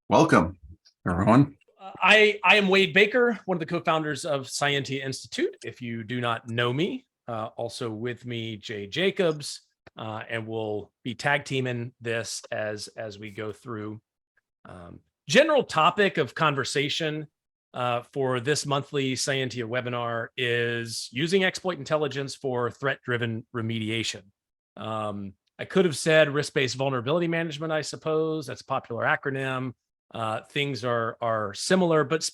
Welcome, everyone. I am Wade Baker, one of the co-founders of Cyentia Institute. If you do not know me, also with me, Jay Jacobs, and we'll be tag teaming this as we go through. General topic of conversation for this monthly Cyentia webinar is using exploit intelligence for threat-driven remediation. I could have said risk-based vulnerability management, I suppose. That's a popular acronym. Things are similar, but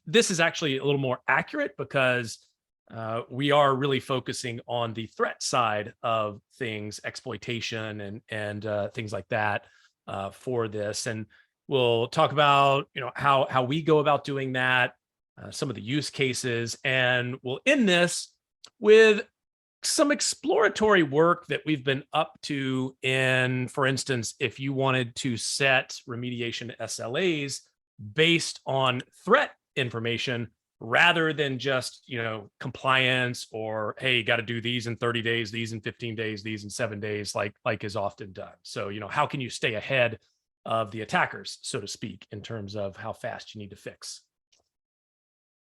this is actually a little more accurate because we are really focusing on the threat side of things, exploitation and things like that for this. And we'll talk about how we go about doing that, some of the use cases, and we'll end this with some exploratory work that we've been up to in, for instance, if you wanted to set remediation SLAs based on threat information rather than just, compliance or, hey, you got to do these in 30 days, these in 15 days, these in 7 days, like is often done. So, how can you stay ahead of the attackers, so to speak, in terms of how fast you need to fix?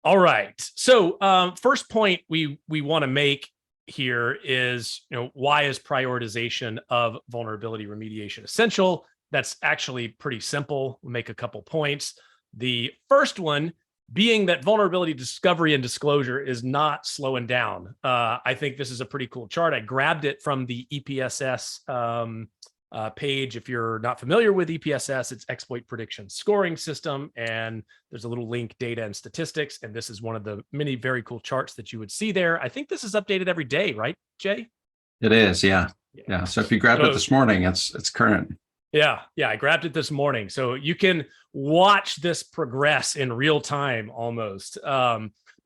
All right. So first point we want to make here is, why is prioritization of vulnerability remediation essential? That's actually pretty simple. We'll make a couple points. The first one being that vulnerability discovery and disclosure is not slowing down. I think this is a pretty cool chart. I grabbed it from the EPSS page. If you're not familiar with EPSS, it's exploit prediction scoring system, and there's a little link, data and statistics, and this is one of the many very cool charts that you would see there. I think this is updated every day, right, Jay? It is, yeah. So if you grabbed it this morning, it's current. Yeah, I grabbed it this morning, so you can watch this progress in real time almost.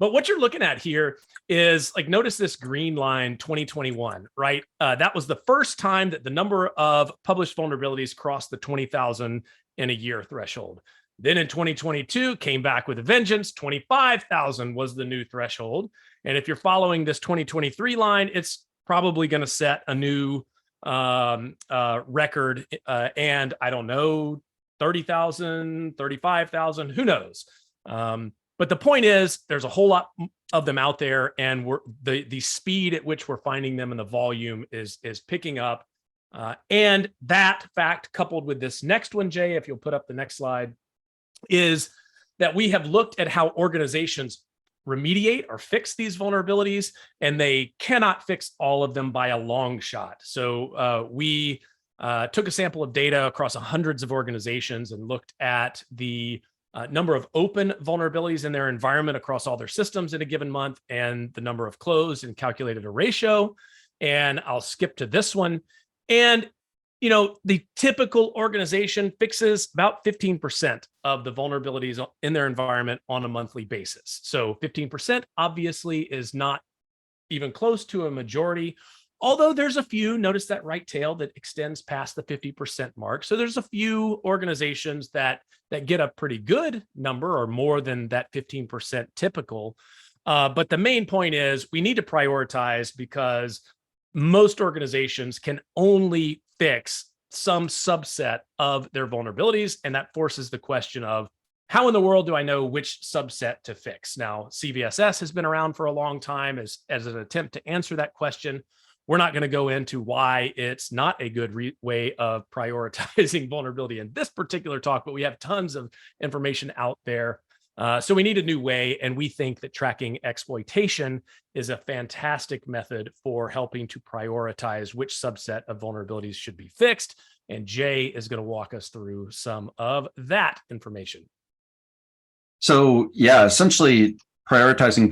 But what you're looking at here is, notice this green line, 2021, right? That was the first time that the number of published vulnerabilities crossed the 20,000 in a year threshold. Then in 2022, came back with a vengeance. 25,000 was the new threshold. And if you're following this 2023 line, it's probably going to set a new record. And I don't know, 30,000, 35,000, who knows? But the point is, there's a whole lot of them out there, and the speed at which we're finding them and the volume is picking up. And that fact, coupled with this next one, Jay, if you'll put up the next slide, is that we have looked at how organizations remediate or fix these vulnerabilities, and they cannot fix all of them by a long shot. So we took a sample of data across hundreds of organizations and looked at the number of open vulnerabilities in their environment across all their systems in a given month and the number of closed, and calculated a ratio. And I'll skip to this one. And, the typical organization fixes about 15% of the vulnerabilities in their environment on a monthly basis. So 15% obviously is not even close to a majority. Although there's a few, notice that right tail that extends past the 50% mark. So there's a few organizations that get a pretty good number, or more than that 15% typical. But the main point is we need to prioritize, because most organizations can only fix some subset of their vulnerabilities. And that forces the question of, how in the world do I know which subset to fix? Now, CVSS has been around for a long time as an attempt to answer that question. We're not going to go into why it's not a good way of prioritizing vulnerability in this particular talk, but we have tons of information out there. So we need a new way, and we think that tracking exploitation is a fantastic method for helping to prioritize which subset of vulnerabilities should be fixed. And Jay is going to walk us through some of that information. So yeah, essentially prioritizing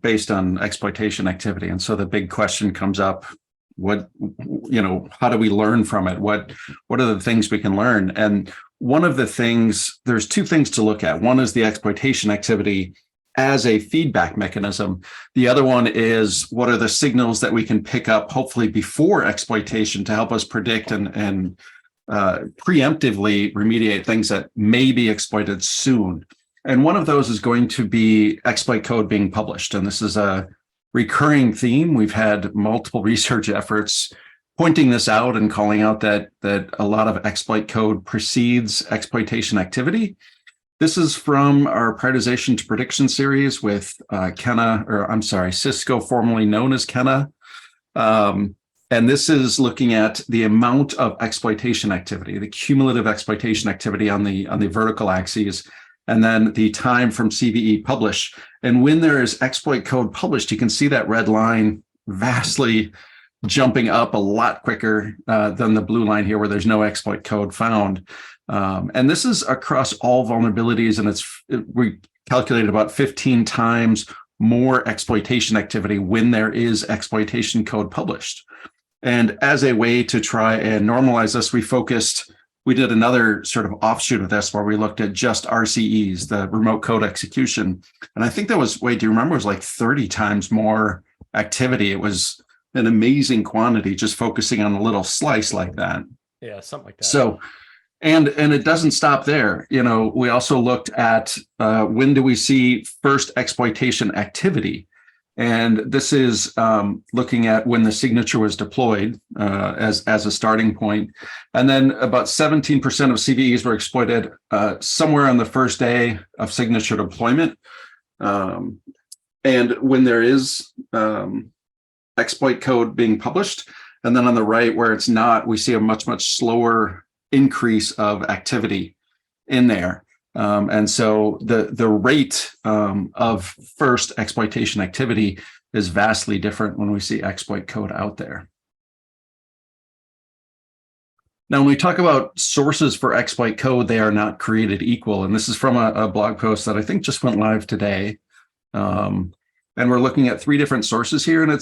based on exploitation activity. And so the big question comes up, how do we learn from it? What are the things we can learn? And one of the things, there's two things to look at. One is the exploitation activity as a feedback mechanism. The other one is, what are the signals that we can pick up, hopefully before exploitation, to help us predict and preemptively remediate things that may be exploited soon. And one of those is going to be exploit code being published. And this is a recurring theme. We've had multiple research efforts pointing this out and calling out that a lot of exploit code precedes exploitation activity. This is from our prioritization to prediction series with Cisco, formerly known as Kenna. And this is looking at the amount of exploitation activity, the cumulative exploitation activity on the vertical axes, and then the time from CVE publish. And when there is exploit code published, you can see that red line vastly jumping up a lot quicker than the blue line here, where there's no exploit code found. And this is across all vulnerabilities, and we calculated about 15 times more exploitation activity when there is exploitation code published. And as a way to try and normalize this, we did another sort of offshoot of this where we looked at just RCEs, the remote code execution. And I think that was, wait, do you remember? It was like 30 times more activity. It was an amazing quantity just focusing on a little slice like that. Yeah, something like that. So, and it doesn't stop there. You know, we also looked at when do we see first exploitation activity? And this is looking at when the signature was deployed as a starting point. And then about 17% of CVEs were exploited somewhere on the first day of signature deployment. And when there is exploit code being published, and then on the right where it's not, we see a much, much slower increase of activity in there. And so the rate of first exploitation activity is vastly different when we see exploit code out there. Now, when we talk about sources for exploit code, they are not created equal. And this is from a blog post that I think just went live today. And we're looking at 3 different sources here, and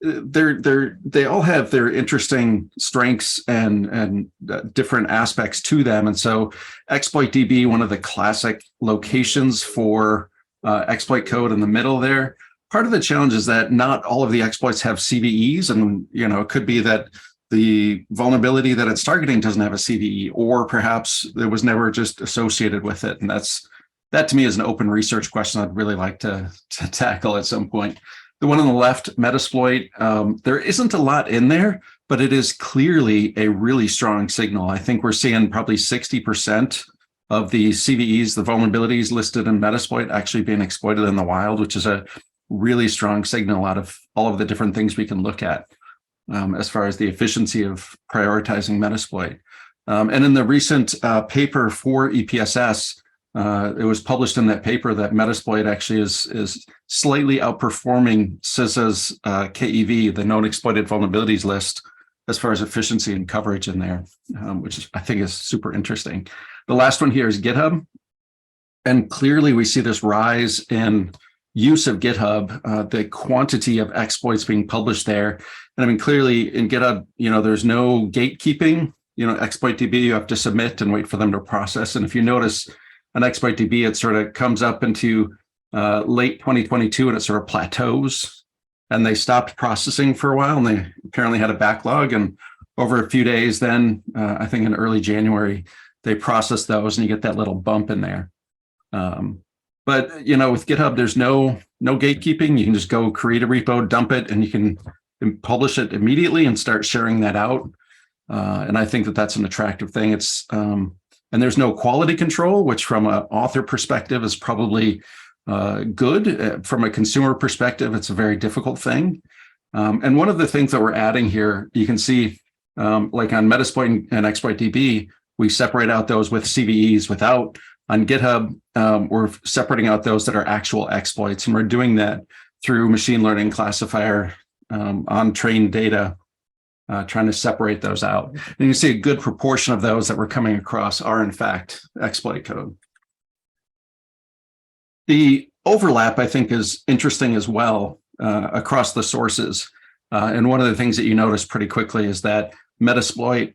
they all have their interesting strengths and different aspects to them. And so ExploitDB, one of the classic locations for exploit code in the middle there. Part of the challenge is that not all of the exploits have CVEs, and it could be that the vulnerability that it's targeting doesn't have a CVE, or perhaps it was never just associated with it. And that to me is an open research question I'd really like to tackle at some point. The one on the left, Metasploit, there isn't a lot in there, but it is clearly a really strong signal. I think we're seeing probably 60% of the CVEs, the vulnerabilities listed in Metasploit, actually being exploited in the wild, which is a really strong signal out of all of the different things we can look at as far as the efficiency of prioritizing Metasploit. And in the recent paper for EPSS, it was published in that paper that Metasploit actually is slightly outperforming CISA's KEV, the known exploited vulnerabilities list, as far as efficiency and coverage in there, which I think is super interesting. The last one here is GitHub. And clearly we see this rise in use of GitHub, the quantity of exploits being published there. And I mean, clearly in GitHub, there's no gatekeeping, ExploitDB, you have to submit and wait for them to process. And if you notice, on ExploitDB, it sort of comes up into late 2022 and it sort of plateaus, and they stopped processing for a while, and they apparently had a backlog. And over a few days then, I think in early January, they processed those and you get that little bump in there. But, with GitHub, there's no gatekeeping. You can just go create a repo, dump it, and you can publish it immediately and start sharing that out. And I think that that's an attractive thing. And there's no quality control, which from an author perspective is probably good. From a consumer perspective, it's a very difficult thing. And one of the things that we're adding here, you can see like on Metasploit and ExploitDB, we separate out those with CVEs without. On GitHub, we're separating out those that are actual exploits. And we're doing that through machine learning classifier on trained data. Trying to separate those out. And you can see a good proportion of those that we're coming across are in fact exploit code. The overlap, I think, is interesting as well across the sources. And one of the things that you notice pretty quickly is that Metasploit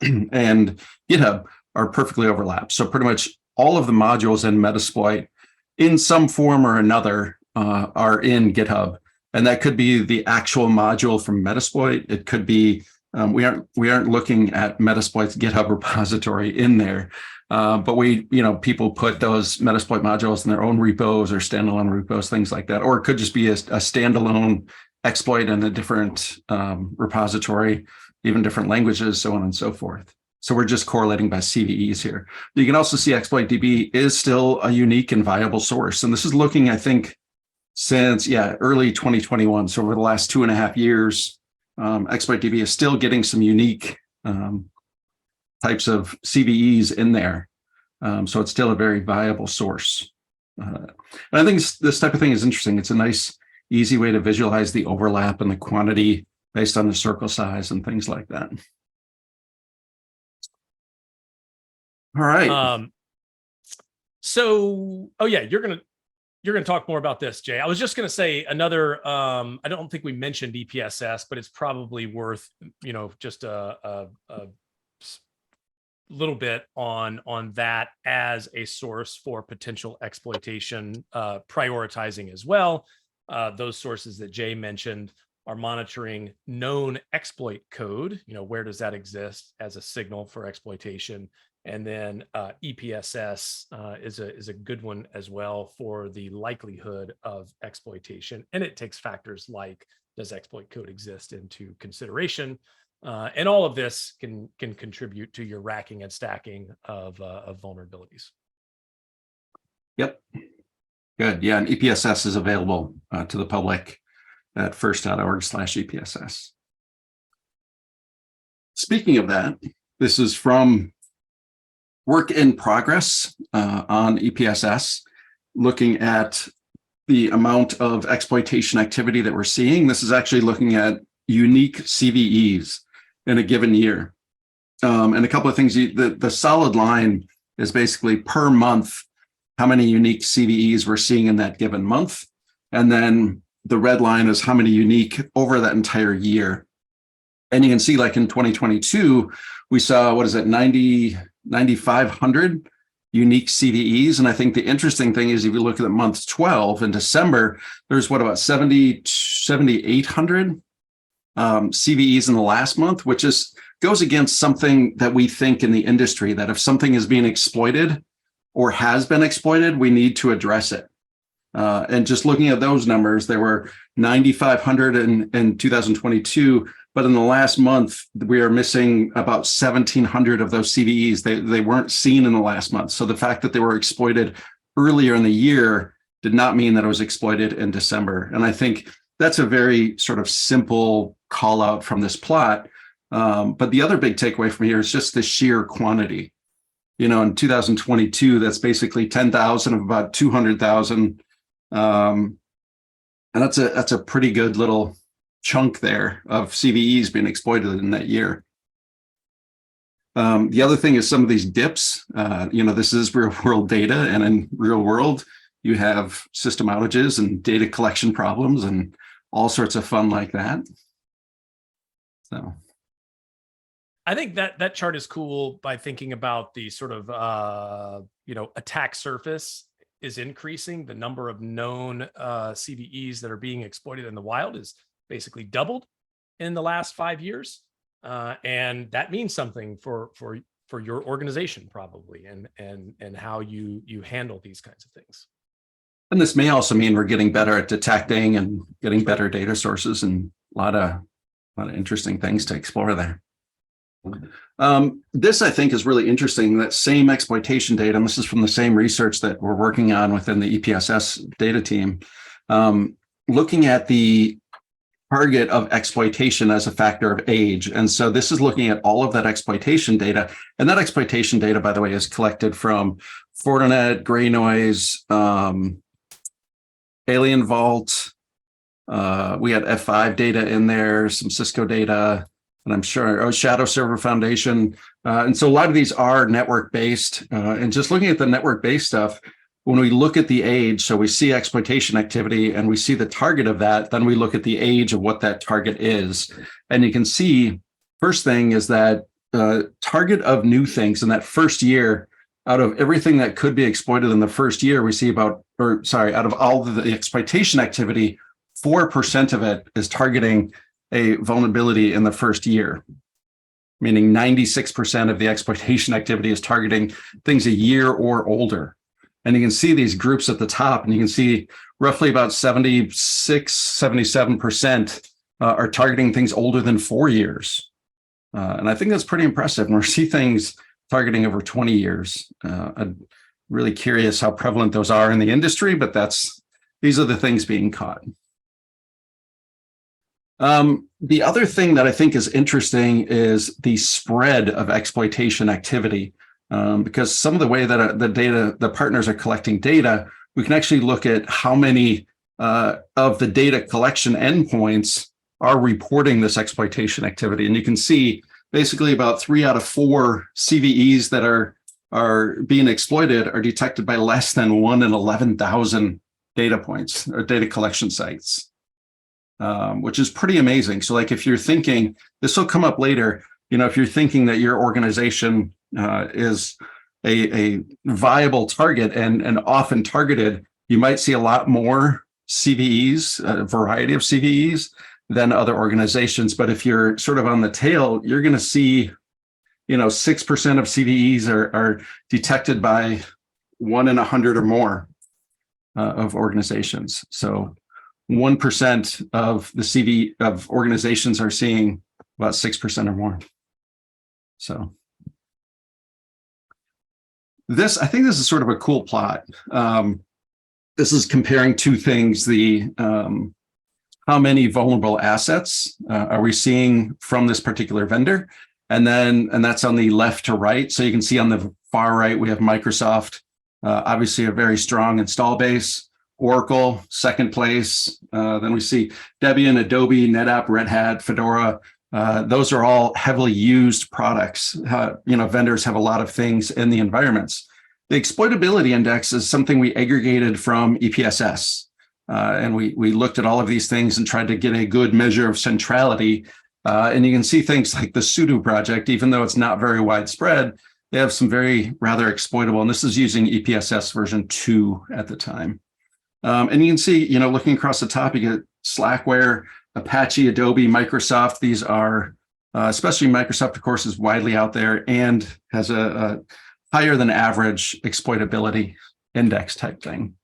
and GitHub are perfectly overlapped. So pretty much all of the modules in Metasploit in some form or another are in GitHub. And that could be the actual module from Metasploit. It could be, we aren't looking at Metasploit's GitHub repository in there, but people put those Metasploit modules in their own repos or standalone repos, things like that. Or it could just be a standalone exploit in a different repository, even different languages, so on and so forth. So we're just correlating by CVEs here. You can also see ExploitDB is still a unique and viable source. And this is looking, I think, since, early 2021. So over the last 2.5 years, ExploitDB is still getting some unique types of CVEs in there. So it's still a very viable source. And I think this type of thing is interesting. It's a nice, easy way to visualize the overlap and the quantity based on the circle size and things like that. All right. So, you're gonna talk more about this, Jay. I was just gonna say another. I don't think we mentioned EPSS, but it's probably worth just a little bit on that as a source for potential exploitation, prioritizing as well. Those sources that Jay mentioned are monitoring known exploit code. Where does that exist as a signal for exploitation? And then EPSS is a good one as well for the likelihood of exploitation. And it takes factors like, does exploit code exist into consideration? And all of this can contribute to your racking and stacking of vulnerabilities. Yep. Good. Yeah, and EPSS is available to the public at first.org/EPSS. Speaking of that, this is from work in progress on EPSS, looking at the amount of exploitation activity that we're seeing. This is actually looking at unique CVEs in a given year. And a couple of things, the solid line is basically per month, how many unique CVEs we're seeing in that given month. And then the red line is how many unique over that entire year. And you can see, like in 2022, we saw, 9,500 unique CVEs. And I think the interesting thing is, if you look at the month 12 in December, there's about 7,800 CVEs in the last month, which goes against something that we think in the industry, that if something is being exploited or has been exploited, we need to address it. And just looking at those numbers, there were 9,500 in 2022, but in the last month, we are missing about 1,700 of those CVEs. They weren't seen in the last month. So the fact that they were exploited earlier in the year did not mean that it was exploited in December. And I think that's a very sort of simple call out from this plot. But the other big takeaway from here is just the sheer quantity. In 2022, that's basically 10,000 of about 200,000. And that's a pretty good little chunk there of CVEs being exploited in that year. The other thing is some of these dips, this is real world data, and in real world, you have system outages and data collection problems and all sorts of fun like that. So I think that chart is cool by thinking about the sort of, attack surface is increasing. The number of known CVEs that are being exploited in the wild is basically doubled in the last 5 years. And that means something for your organization probably, and how you handle these kinds of things. And this may also mean we're getting better at detecting and getting better data sources, and a lot of interesting things to explore there. This, I think, is really interesting. That same exploitation data, and this is from the same research that we're working on within the EPSS data team, looking at the target of exploitation as a factor of age. And so this is looking at all of that exploitation data. And that exploitation data, by the way, is collected from Fortinet, Gray Noise, Alien Vault. We had F5 data in there, some Cisco data, and I'm sure Shadow Server Foundation. And so a lot of these are network-based. And just looking at the network-based stuff, when we look at the age, so we see exploitation activity and we see the target of that, then we look at the age of what that target is. And you can see, first thing is that target of new things in that first year, out of everything that could be exploited in the first year, we see out of all of the exploitation activity, 4% of it is targeting a vulnerability in the first year, meaning 96% of the exploitation activity is targeting things a year or older. And you can see these groups at the top, and you can see roughly about 77% are targeting things older than 4 years. And I think that's pretty impressive. And we see things targeting over 20 years. I'm really curious how prevalent those are in the industry, but these are the things being caught. The other thing that I think is interesting is the spread of exploitation activity, because some of the way that the partners are collecting data, we can actually look at how many of the data collection endpoints are reporting this exploitation activity. And you can see basically about 3 out of 4 CVEs that are being exploited are detected by less than 1 in 11,000 data points or data collection sites, which is pretty amazing. So like if you're thinking, this will come up later, if you're thinking that your organization is a viable target and often targeted, you might see a lot more CVEs, a variety of CVEs than other organizations. But if you're sort of on the tail, you're going to see, 6% of CVEs are detected by 1 in 100 or more of organizations. So 1% of the CV of organizations are seeing about 6% or more. So I think this is sort of a cool plot. This is comparing two things: how many vulnerable assets are we seeing from this particular vendor, and that's on the left to right. So you can see on the far right we have Microsoft, obviously a very strong install base. Oracle, second place. Then we see Debian, Adobe, NetApp, Red Hat, Fedora. Those are all heavily used products. Vendors have a lot of things in the environments. The exploitability index is something we aggregated from EPSS. And we looked at all of these things and tried to get a good measure of centrality. And you can see things like the Sudo project, even though it's not very widespread, they have some rather exploitable, and this is using EPSS version 2 at the time. And you can see, looking across the top, you get Slackware, Apache, Adobe, Microsoft. These are, especially Microsoft, of course, is widely out there and has a higher than average exploitability index type thing.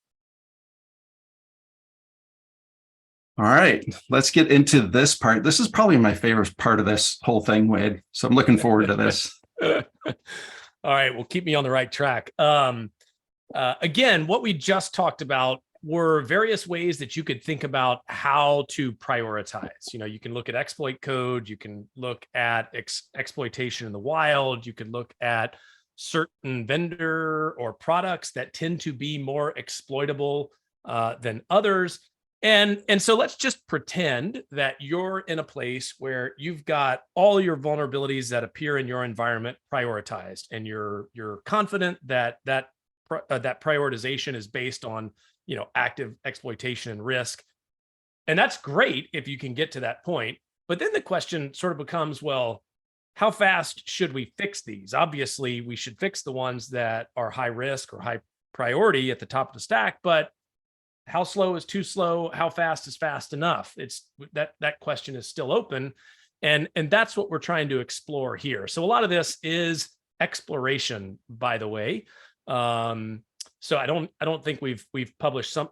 All right, let's get into this part. This is probably my favorite part of this whole thing, Wade. So I'm looking forward to this. All right, well, keep me on the right track. Again, what we just talked about were various ways that you could think about how to prioritize. You can look at exploit code, you can look at exploitation in the wild, you could look at certain vendor or products that tend to be more exploitable than others. And so let's just pretend that you're in a place where you've got all your vulnerabilities that appear in your environment prioritized, and you're confident that prioritization is based on active exploitation and risk. And that's great if you can get to that point. But then the question sort of becomes, well, how fast should we fix these? Obviously, we should fix the ones that are high risk or high priority at the top of the stack, but how slow is too slow? How fast is fast enough? It's that question is still open. And that's what we're trying to explore here. So a lot of this is exploration, by the way. So I don't think we've published some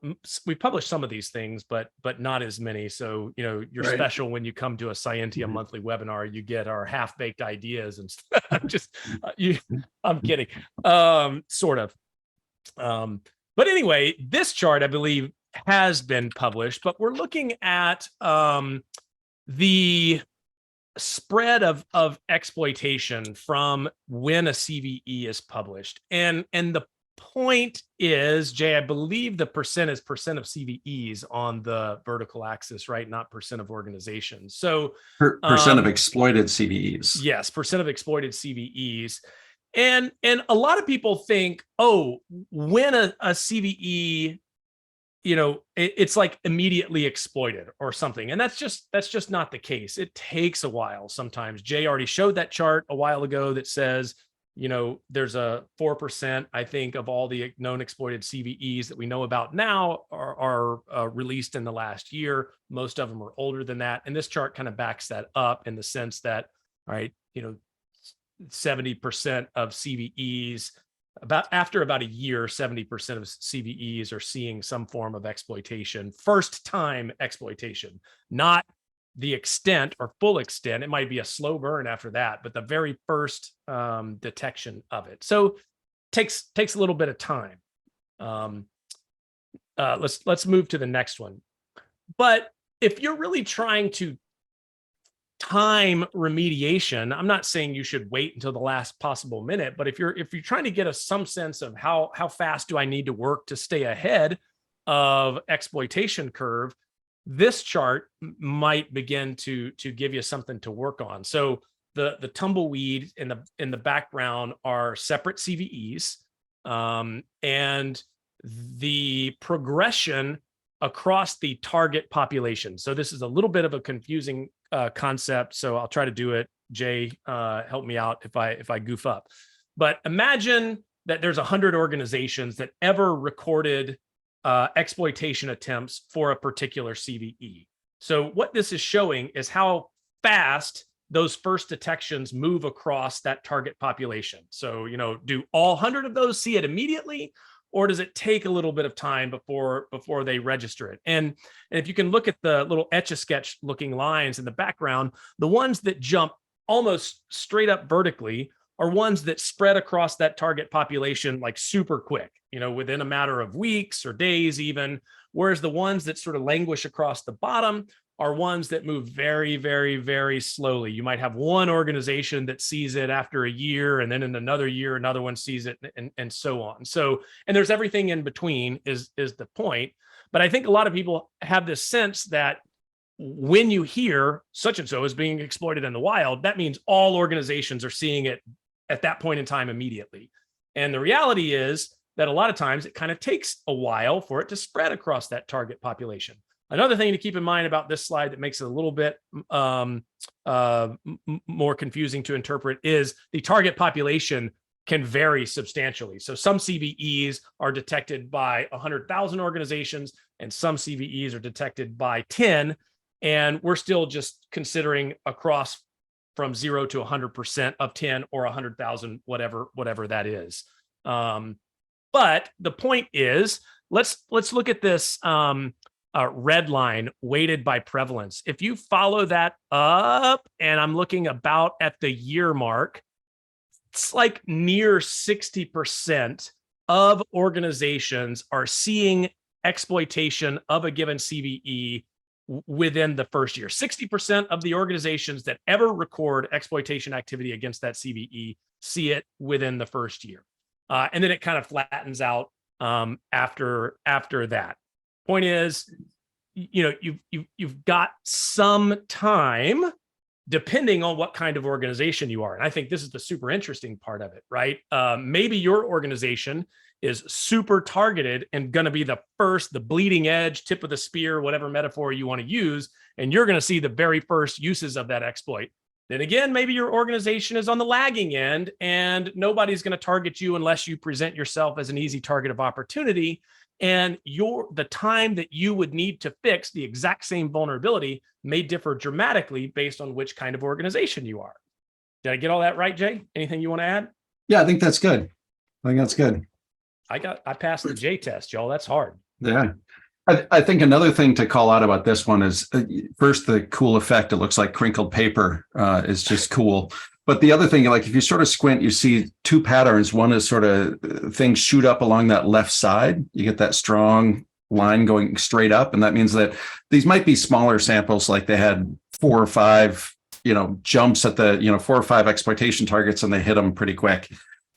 of these things, but not as many. So you're right. Special when you come to a Cyentia monthly webinar, you get our half-baked ideas and stuff. I'm kidding, sort of. But anyway, this chart I believe has been published, but we're looking at the spread of exploitation from when a CVE is published, and the point is, Jay, I believe the percent is percent of CVEs on the vertical axis, right? Not percent of organizations. So percent of exploited CVEs. Yes, percent of exploited CVEs. And a lot of people think, oh, when a CVE, it's like immediately exploited or something. And that's just not the case. It takes a while sometimes. Jay already showed that chart a while ago that says, there's a 4%, I think, of all the known exploited CVEs that we know about now are released in the last year. Most of them are older than that. And this chart kind of backs that up in the sense that, all right, 70% of CVEs after about a year, 70% of CVEs are seeing some form of exploitation, first time exploitation, not the extent or full extent. It might be a slow burn after that, but the very first detection of it. So takes a little bit of time. Let's move to the next one. But if you're really trying to time remediation, I'm not saying you should wait until the last possible minute, but if you're trying to get some sense of how fast do I need to work to stay ahead of exploitation curve, this chart might begin to give you something to work on. So the tumbleweed in the background are separate CVEs, and the progression across the target population. So this is a little bit of a confusing concept, so I'll try to do it. Jay, help me out if I goof up. But imagine that there's 100 organizations that ever recorded exploitation attempts for a particular CVE. So what this is showing is how fast those first detections move across that target population. So, do all 100 of those see it immediately, or does it take a little bit of time before they register it? And if you can look at the little Etch-a-Sketch looking lines in the background, the ones that jump almost straight up vertically are ones that spread across that target population like super quick, within a matter of weeks or days even, whereas the ones that sort of languish across the bottom are ones that move very, very, very slowly. You might have one organization that sees it after a year, and then in another year, another one sees it, and so on. So, and there's everything in between is the point. But I think a lot of people have this sense that when you hear such and so is being exploited in the wild, that means all organizations are seeing it at that point in time immediately. And the reality is that a lot of times it kind of takes a while for it to spread across that target population. Another thing to keep in mind about this slide that makes it a little bit more confusing to interpret is the target population can vary substantially. So some CVEs are detected by 100,000 organizations, and some CVEs are detected by 10. And we're still just considering across from 0 to 100% of 10 or 100,000, whatever that is. But the point is, let's look at this red line weighted by prevalence. If you follow that up, and I'm looking about at the year mark, it's like near 60% of organizations are seeing exploitation of a given CVE within the first year. 60% of the organizations that ever record exploitation activity against that CVE see it within the first year. And then it kind of flattens out after that. Point is, you've got some time depending on what kind of organization you are. And I think this is the super interesting part of it, right? Maybe your organization is super targeted and going to be the first, the bleeding edge, tip of the spear, whatever metaphor you want to use, and you're going to see the very first uses of that exploit. Then again, maybe your organization is on the lagging end and nobody's going to target you unless you present yourself as an easy target of opportunity. And the time that you would need to fix the exact same vulnerability may differ dramatically based on which kind of organization you are. Did I get all that right, Jay? Anything you want to add? Yeah, I think that's good. I think that's good. I passed the J test, y'all. That's hard. Yeah. I think another thing to call out about this one is first, the cool effect. It looks like crinkled paper is just cool. But the other thing, like if you sort of squint, you see two patterns. One is sort of things shoot up along that left side. You get that strong line going straight up. And that means that these might be smaller samples, like they had 4 or 5, jumps at the, 4 or 5 exploitation targets and they hit them pretty quick.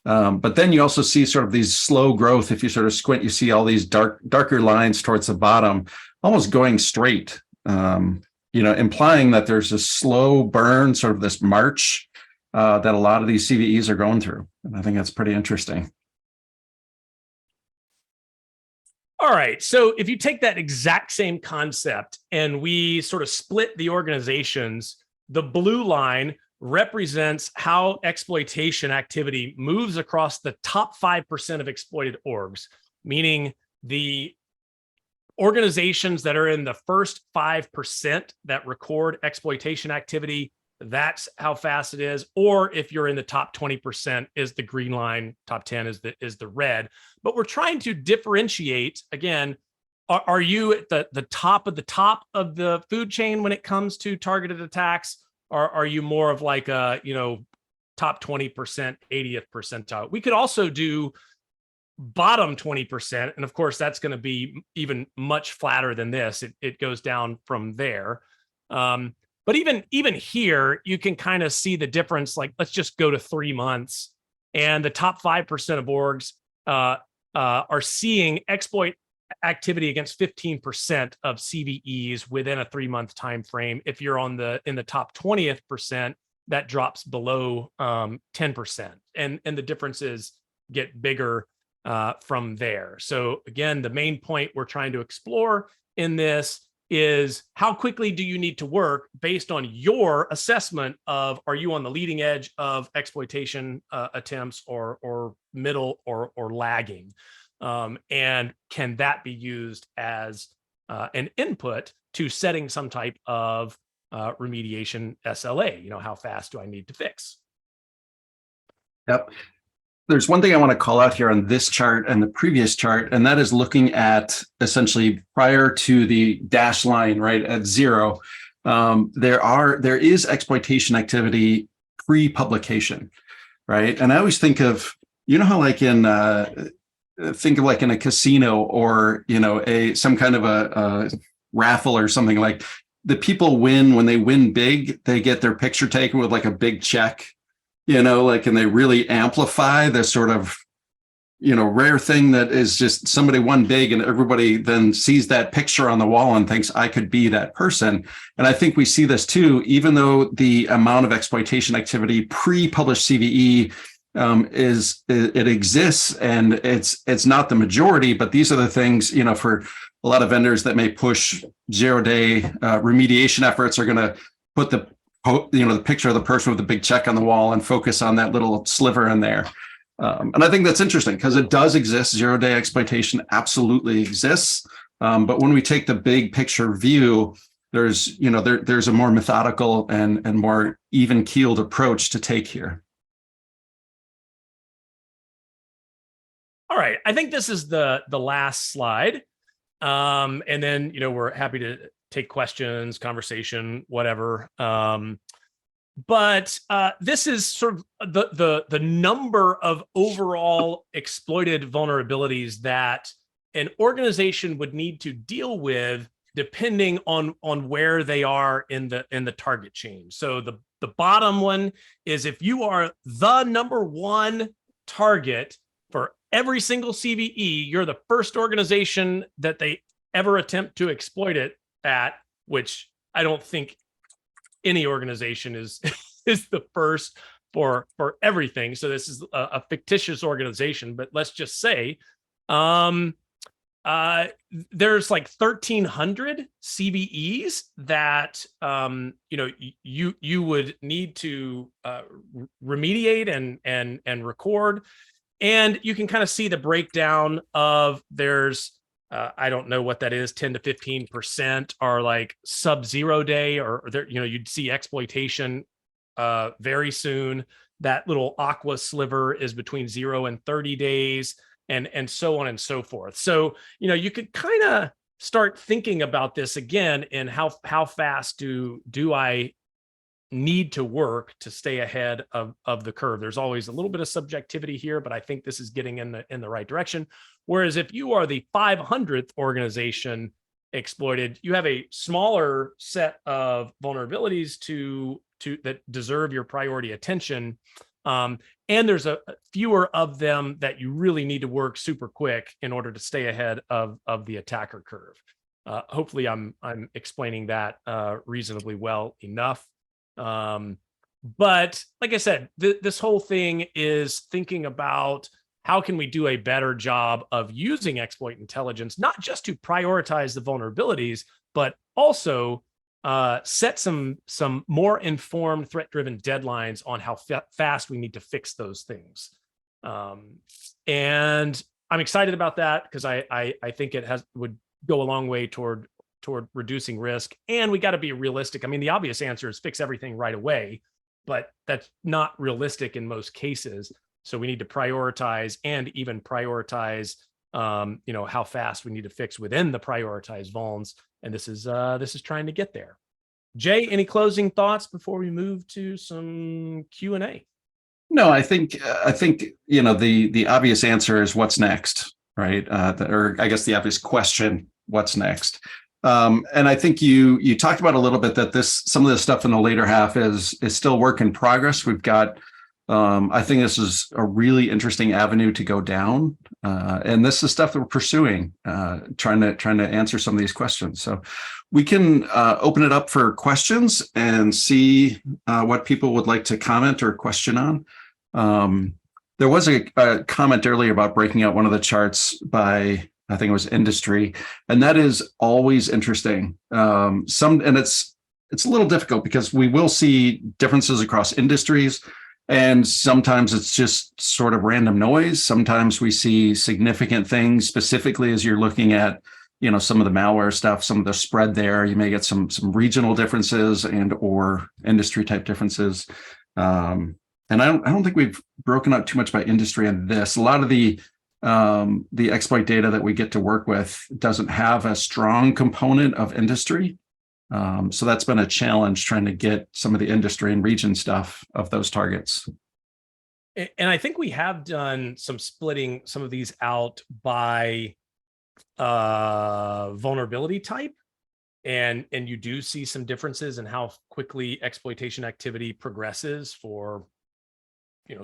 But then you also see sort of these slow growth. If you sort of squint, you see all these darker lines towards the bottom, almost going straight, implying that there's a slow burn, sort of this march that a lot of these CVEs are going through. And I think that's pretty interesting. All right. So if you take that exact same concept and we sort of split the organizations, the blue line represents how exploitation activity moves across the top 5% of exploited orgs, meaning the organizations that are in the first 5% that record exploitation activity that's how fast it is. Or if you're in the top 20% is the green line, top 10 is the red. But we're trying to differentiate again. Are you at the top of the food chain when it comes to targeted attacks? Or are you more of like a, top 20%, 80th percentile? We could also do bottom 20%. And of course, that's going to be even much flatter than this. It goes down from there. But even here, you can kind of see the difference. Like, let's just go to 3 months. And the top 5% of orgs are seeing exploit activity against 15% of CVEs within a 3-month time frame. If you're in the top 20th percent, that drops below 10%, and the differences get bigger from there. So again, the main point we're trying to explore in this is how quickly do you need to work based on your assessment of, are you on the leading edge of exploitation attempts or middle or lagging? And can that be used as an input to setting some type of remediation SLA? How fast do I need to fix? Yep. There's one thing I want to call out here on this chart and the previous chart, and that is looking at essentially prior to the dash line, right at 0. There is exploitation activity pre-publication, right? And I always think of, how like in like in a casino or some kind of a raffle or something, like the people win when they win big, they get their picture taken with like a big check. And they really amplify the sort of, rare thing that is just somebody won big and everybody then sees that picture on the wall and thinks I could be that person. And I think we see this too, even though the amount of exploitation activity pre-published CVE it exists and it's not the majority, but these are the things, for a lot of vendors that may push 0-day remediation efforts are going to put the picture of the person with the big check on the wall and focus on that little sliver in there. And I think that's interesting because it does exist. 0-day exploitation absolutely exists. But when we take the big picture view, there's a more methodical and more even keeled approach to take here. All right, I think this is the last slide. And then, we're happy to take questions, conversation, whatever. But this is sort of the number of overall exploited vulnerabilities that an organization would need to deal with depending on where they are in the target chain. So the bottom one is if you are the number one target for every single CVE, you're the first organization that they ever attempt to exploit it at, which I don't think any organization is the first for everything. So this is a fictitious organization, but let's just say there's like 1,300 CVEs that you would need to remediate and record. And you can kind of see the breakdown of there's, I don't know what that is, 10 to 15% are like sub-0 day, or there, you'd see exploitation very soon. That little aqua sliver is between 0 and 30 days, and so on and so forth. So, you could kind of start thinking about this again and how fast do I need to work to stay ahead of the curve. There's always a little bit of subjectivity here, but I think this is getting in the right direction. Whereas if you are the 500th organization exploited, you have a smaller set of vulnerabilities that deserve your priority attention. And there's a fewer of them that you really need to work super quick in order to stay ahead of the attacker curve. Hopefully I'm explaining that reasonably well enough. But like I said, this whole thing is thinking about how can we do a better job of using exploit intelligence, not just to prioritize the vulnerabilities, but also set some more informed threat-driven deadlines on how fast we need to fix those things. And I'm excited about that because I think it would go a long way toward toward reducing risk. And we got to be realistic. I mean, the obvious answer is fix everything right away, but that's not realistic in most cases. So we need to prioritize and even prioritize, how fast we need to fix within the prioritized vulns. And this is trying to get there. Jay, any closing thoughts before we move to some Q&A? No, I think the obvious answer is what's next, right? Or I guess the obvious question, what's next? And I think you talked about a little bit that some of this stuff in the later half is still work in progress. We've got, I think this is a really interesting avenue to go down, and this is stuff that we're pursuing, trying to answer some of these questions. So we can open it up for questions and see what people would like to comment or question on. There was a comment earlier about breaking out one of the charts by, I think it was industry, and that is always interesting. And it's a little difficult because we will see differences across industries, and sometimes it's just sort of random noise. Sometimes we see significant things, specifically as you're looking at, some of the malware stuff, some of the spread there. You may get some regional differences and or industry type differences. And I don't think we've broken out too much by industry on this. A lot of the exploit data that we get to work with doesn't have a strong component of industry. So that's been a challenge trying to get some of the industry and region stuff of those targets. And I think we have done some splitting some of these out by vulnerability type. And you do see some differences in how quickly exploitation activity progresses for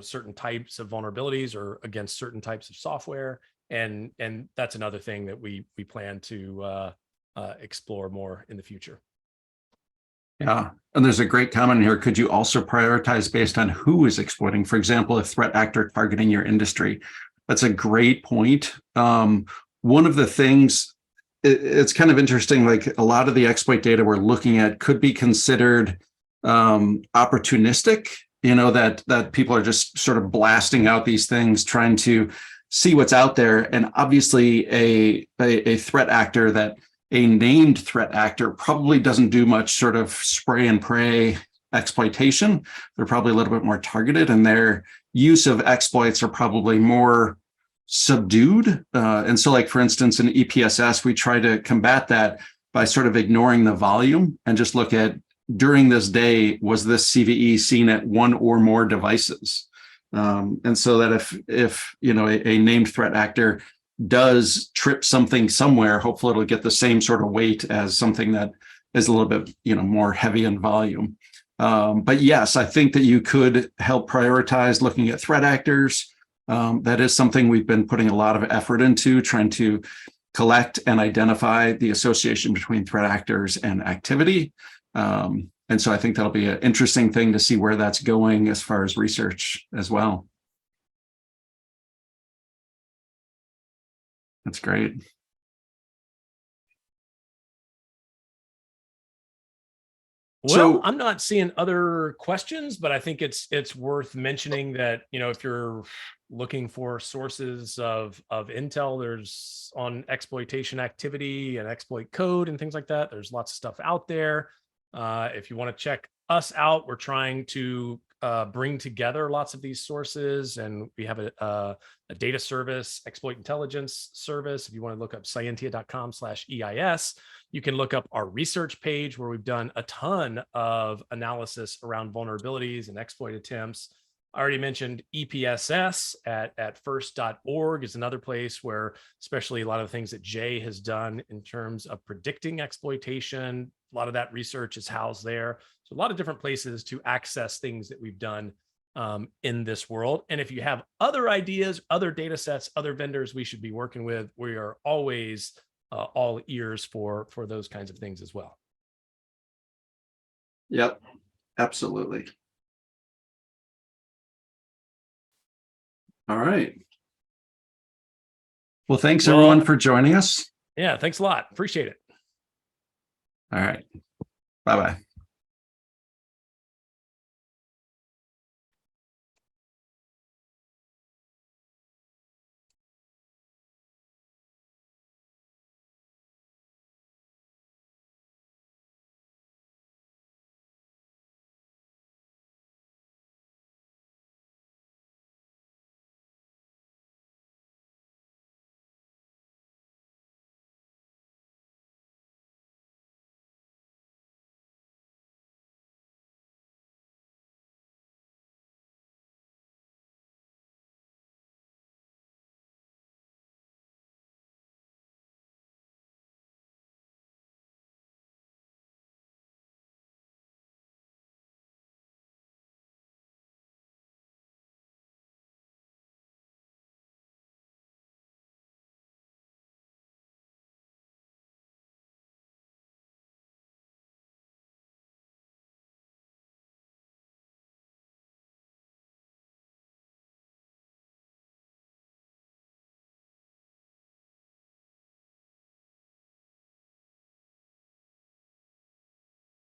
certain types of vulnerabilities or against certain types of software. And that's another thing that we plan to explore more in the future. Yeah, and there's a great comment here. Could you also prioritize based on who is exploiting? For example, a threat actor targeting your industry. That's a great point. One of the things, it's kind of interesting, like a lot of the exploit data we're looking at could be considered opportunistic, that people are just sort of blasting out these things, trying to see what's out there. And obviously a threat actor a named threat actor probably doesn't do much sort of spray and pray exploitation. They're probably a little bit more targeted, and their use of exploits are probably more subdued. And so, like, for instance, in EPSS, we try to combat that by sort of ignoring the volume and just look at, during this day, was this CVE seen at one or more devices? And so that if a named threat actor does trip something somewhere, hopefully it'll get the same sort of weight as something that is a little bit more heavy in volume. But yes, I think that you could help prioritize looking at threat actors. That is something we've been putting a lot of effort into, trying to collect and identify the association between threat actors and activity. And so I think that'll be an interesting thing to see where that's going as far as research as well. That's great. Well, I'm not seeing other questions, but I think it's worth mentioning that, if you're looking for sources of intel, there's on exploitation activity and exploit code and things like that. There's lots of stuff out there. If you want to check us out, we're trying to bring together lots of these sources, and we have a data service, exploit intelligence service. If you want to look up Cyentia.com/EIS, you can look up our research page where we've done a ton of analysis around vulnerabilities and exploit attempts. I already mentioned EPSS at first.org is another place where, especially a lot of the things that Jay has done in terms of predicting exploitation, a lot of that research is housed there. So a lot of different places to access things that we've done in this world. And if you have other ideas, other data sets, other vendors we should be working with, we are always all ears for those kinds of things as well. Yep, absolutely. All right. Well, thanks everyone for joining us. Yeah, thanks a lot. Appreciate it. All right. Bye-bye.